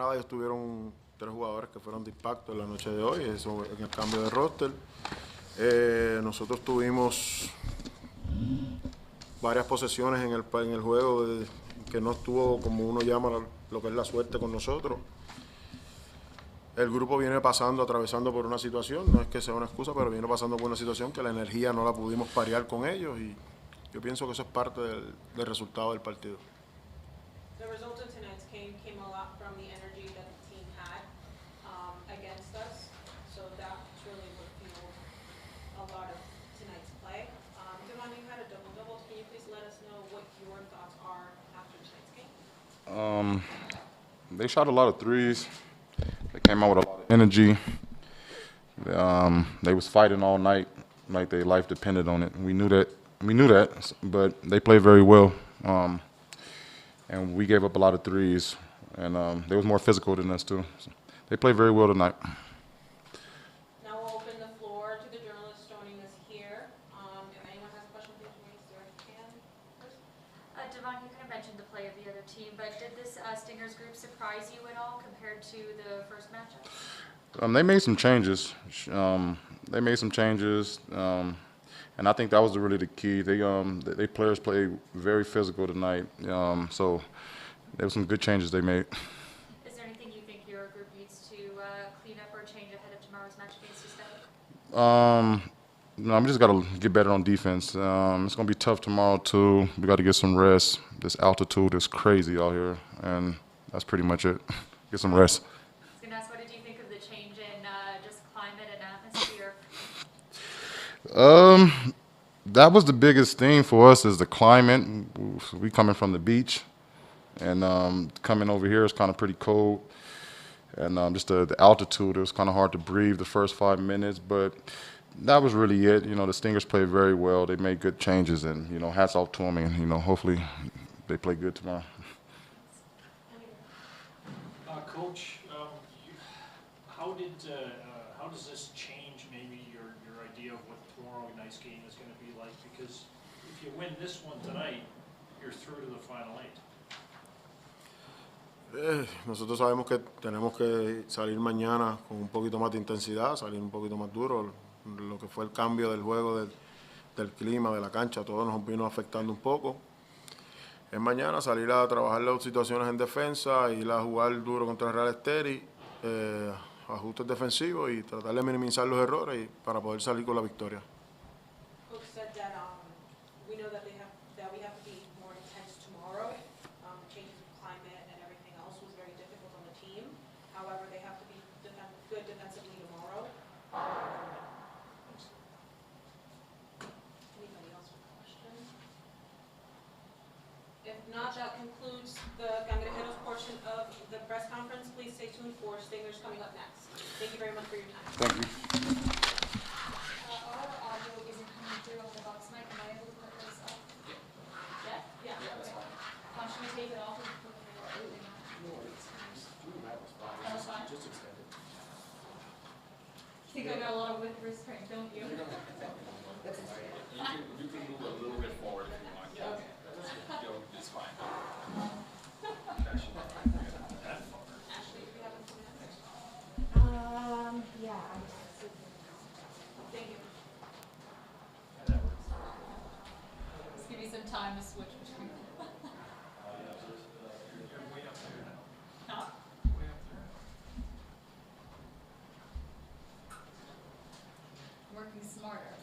pasada ellos tuvieron 3 jugadores que fueron de impacto en la noche de hoy, eso en el cambio de roster. Nosotros tuvimos varias posesiones en el juego que no estuvo, como uno llama, lo que es la suerte con nosotros. El grupo viene atravesando por una situación, no es que sea una excusa, pero viene pasando por una situación que la energía no la pudimos parear con ellos y yo pienso que eso es parte del resultado del partido. The result of tonight's game came a lot from the energy that the team had against us, so that's really what fueled a lot of tonight's play. Devon, you had a double-double. Can you please let us know what your thoughts are after tonight's game? They shot a lot of threes. They came out with a lot of energy. They was fighting all night, like their life depended on it. We knew that, but they played very well. And we gave up a lot of threes, and they was more physical than us too. So they played very well tonight. Now we'll open the floor to the journalists joining us here. If anyone has a question, please raise their hand first. Devon, you kind of mentioned the play of the other team, but did this Stingers group surprise you at all compared to the first matchup? They made some changes. And I think that was really the key. They players played very physical tonight. So there were some good changes they made. Is there anything you think your group needs to clean up or change ahead of tomorrow's match against Estella? No, we just got to get better on defense. It's going to be tough tomorrow, too. We got to get some rest. This altitude is crazy out here, and that's pretty much it. Get some rest. I was going to ask, what did you think of the change in just climate and atmosphere? That was the biggest thing for us is the climate. We coming from the beach, and coming over here is kind of pretty cold. And just the altitude, it was kind of hard to breathe the first 5 minutes, but that was really it. You know, the Stingers played very well. They made good changes, and, you know, hats off to them, and, you know, hopefully they play good tomorrow. Coach, how does this change maybe your idea of what tomorrow night's game is going to be like? Because if you win this one tonight, you're through to the final 8. Nosotros sabemos que tenemos que salir mañana con un poquito más de intensidad, salir un poquito más duro. Lo que fue el cambio del juego, del clima, de la cancha, todo nos vino afectando un poco. Es mañana salir a trabajar las situaciones en defensa, ir a jugar duro contra el Real Estelí, ajustes defensivos y tratar de minimizar los errores para poder salir con la victoria. Coach said that we know that we have to be more intense tomorrow. Changes of climate and everything else was very difficult on the team. However, they have to be good defensively tomorrow. Anybody else with a question? If not, that concludes the Cangrejeros portion of the press conference. Please stay tuned for Stingers coming up next. Thank you very much for your time. Thank you. Our audio isn't coming through on the box mic. Am I able to put this up? Yeah? Yeah, that's fine. Should we take it off and put it on? No, that was fine. Just extend it. You think I got a lot of restraint, don't you? You can move a little bit forward if you want. Okay. It's fine. Ashley, if you have anything else. Yeah. Thank you. Just give me some time to switch between. Huh? Working smarter.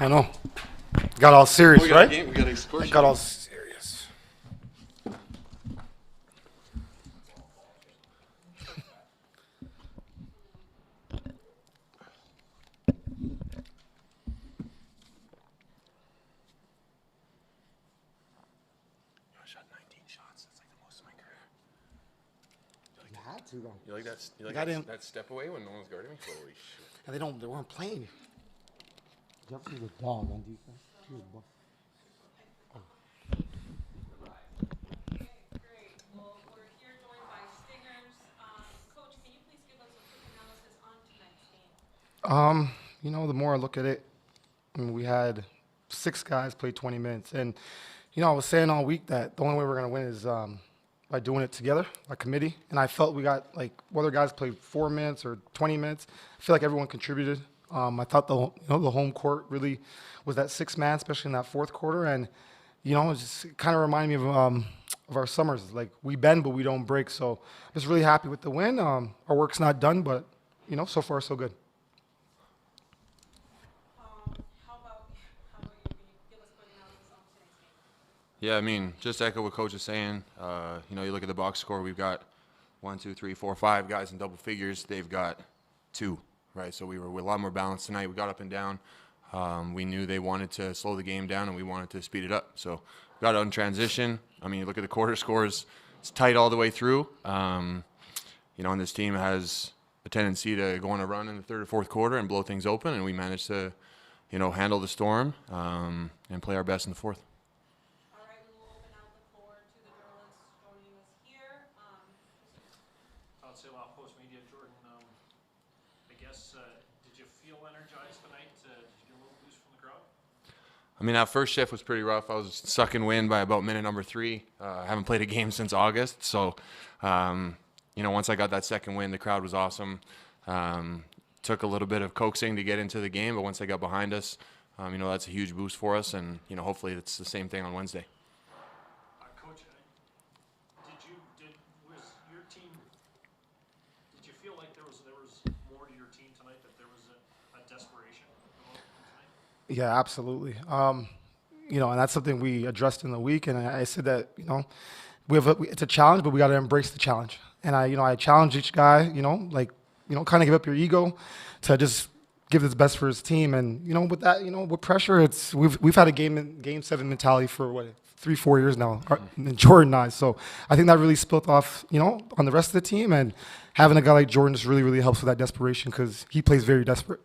I know. Got all serious, right? We got a score Got all serious. had to though. You like that? You like Like, I didn't- that step away when no one's guarding me? Holy shit! And they weren't playing. Jefferson's a dog on defense. He was buff. Okay, great. Well, we're here joined by Stingers. Coach, can you please give us a quick analysis on tonight's game? The more I look at it, I mean, we had 6 guys play 20 minutes. And, I was saying all week that the only way we're going to win is by doing it together, a committee. And I felt we got, whether guys played 4 minutes or 20 minutes, I feel like everyone contributed. I thought the home court really was that 6th man, especially in that 4th quarter. And, it just kind of reminded me of our summers. Like, we bend, but we don't break. So I'm just really happy with the win. Our work's not done, but, so far so good. How about you? Can you give us a quick analysis on tonight's game? Yeah, I mean, just echo what Coach is saying. You look at the box score. We've got 1, 2, 3, 4, 5 guys in double figures. They've got 2, right? So we're a lot more balanced tonight. We got up and down. We knew they wanted to slow the game down, and we wanted to speed it up. So we got out in transition. I mean, you look at the quarter scores. It's tight all the way through. And this team has a tendency to go on a run in the 3rd or 4th quarter and blow things open, and we managed to, handle the storm and play our best in the 4th. All right, we will open out the floor to the journalists joining us here. Todd Saloff, Post Media. Jordan, I guess, did you feel energized tonight? Did you get a little boost from the crowd? I mean, that first shift was pretty rough. I was sucking wind by about minute number 3. I haven't played a game since August. So, once I got that second win, the crowd was awesome. Took a little bit of coaxing to get into the game, but once they got behind us, that's a huge boost for us. And, hopefully it's the same thing on Wednesday. Coach, was your team, did you feel like there was more to your team tonight, that there was a desperation about tonight? Yeah, absolutely. And that's something we addressed in the week. And I said that, it's a challenge, but we got to embrace the challenge. And I challenge each guy, kind of give up your ego to just give his best for his team. And, with that, with pressure, we've had a game 7 mentality for 3-4 years now, Jordan and I. So I think that really spilled off, on the rest of the team. And having a guy like Jordan just really, really helps with that desperation because he plays very desperate.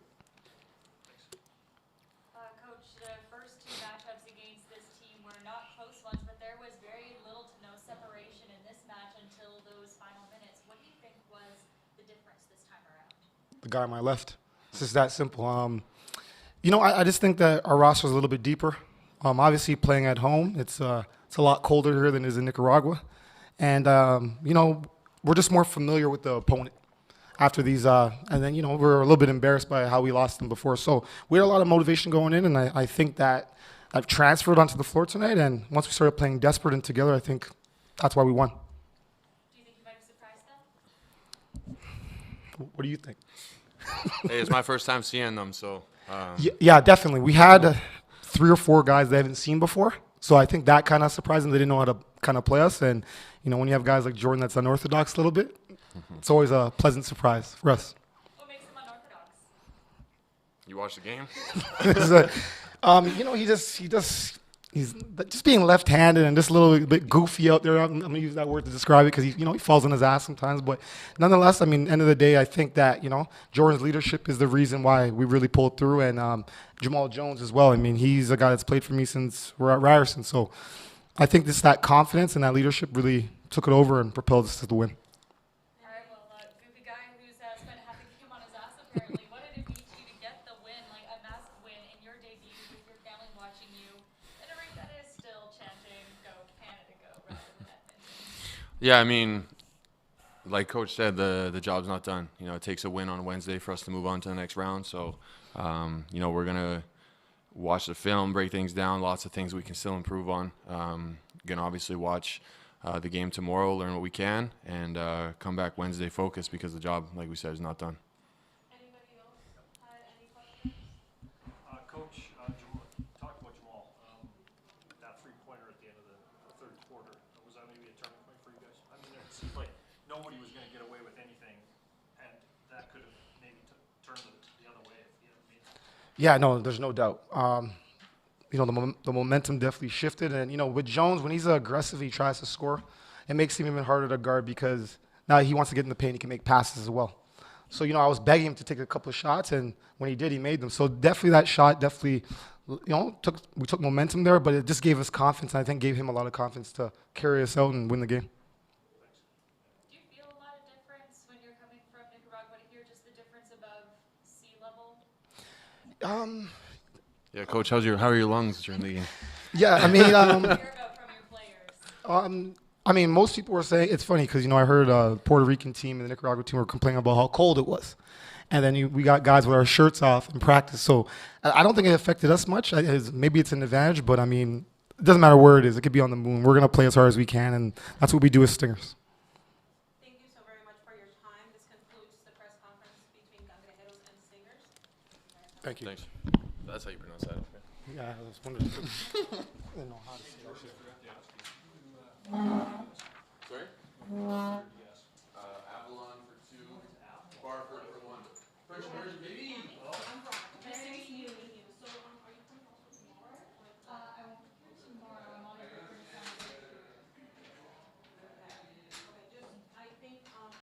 Coach, the first 2 matchups against this team were not close ones, but there was very little to no separation in this match until those final minutes. What do you think was the difference this time around? The guy on my left. It's just that simple. I just think that our roster is a little bit deeper. Obviously, playing at home, it's a lot colder here than it is in Nicaragua. And, we're just more familiar with the opponent after these. And then, we're a little bit embarrassed by how we lost them before. So we had a lot of motivation going in, and I think that I've transferred onto the floor tonight. And once we started playing desperate and together, I think that's why we won. Do you think you might have surprised them? What do you think? Hey, it's my first time seeing them, so. Yeah, definitely. We had 3 or 4 guys they haven't seen before. So I think that kind of surprised them. They didn't know how to kind of play us. And, when you have guys like Jordan that's unorthodox a little bit, it's always a pleasant surprise for us. What makes him unorthodox? You watched the game? He's just being left-handed and just a little bit goofy out there. I'm gonna use that word to describe it because he falls on his ass sometimes. But nonetheless, end of the day, I think that Jordan's leadership is the reason why we really pulled through, and Jamal Jones as well. He's a guy that's played for me since we're at Ryerson. So I think that confidence and that leadership really took it over and propelled us to the win. All right, well, goofy guy who's spent half the game on his ass apparently. What did it mean to you to get the win, like a massive win in your debut with your family watching you in a ring that is still chanting "Go Canada, go" rather than Edmonton? Yeah, like Coach said, the job's not done. It takes a win on Wednesday for us to move on to the next round. So, we're gonna watch the film, break things down. Lots of things we can still improve on. Gonna obviously watch the game tomorrow, learn what we can, and come back Wednesday focused because the job, like we said, is not done. Anybody else had any questions? Coach, talk about Jamal. That 3-pointer at the end of the 3rd quarter, was that maybe a turning point for you guys? It seemed like nobody was going to get away with anything, and that could have maybe turned the other way if he hadn't made that. Yeah, no, there's no doubt. The momentum definitely shifted. And, with Jones, when he's aggressive, he tries to score. It makes him even harder to guard because now he wants to get in the paint. He can make passes as well. So, I was begging him to take a couple of shots, and when he did, he made them. So definitely that shot we took momentum there, but it just gave us confidence, and I think gave him a lot of confidence to carry us out and win the game. Do you feel a lot of difference when you're coming from Nicaragua to here, just the difference above sea level? Yeah, coach, how are your lungs during the game? Yeah, I mean, Hear about from your players. I mean, most people were saying it's funny because I heard the Puerto Rican team and the Nicaragua team were complaining about how cold it was, and then we got guys with our shirts off in practice. So I don't think it affected us much. Maybe it's an advantage, but I mean, it doesn't matter where it is. It could be on the moon. We're gonna play as hard as we can, and that's what we do as Stingers. Thank you so very much for your time. This concludes the press conference between Cangrejeros and Stingers. Thank you. Thanks. That's how you pronounce that. Okay. Yeah, I was wondering. I didn't know how to say that. Sorry?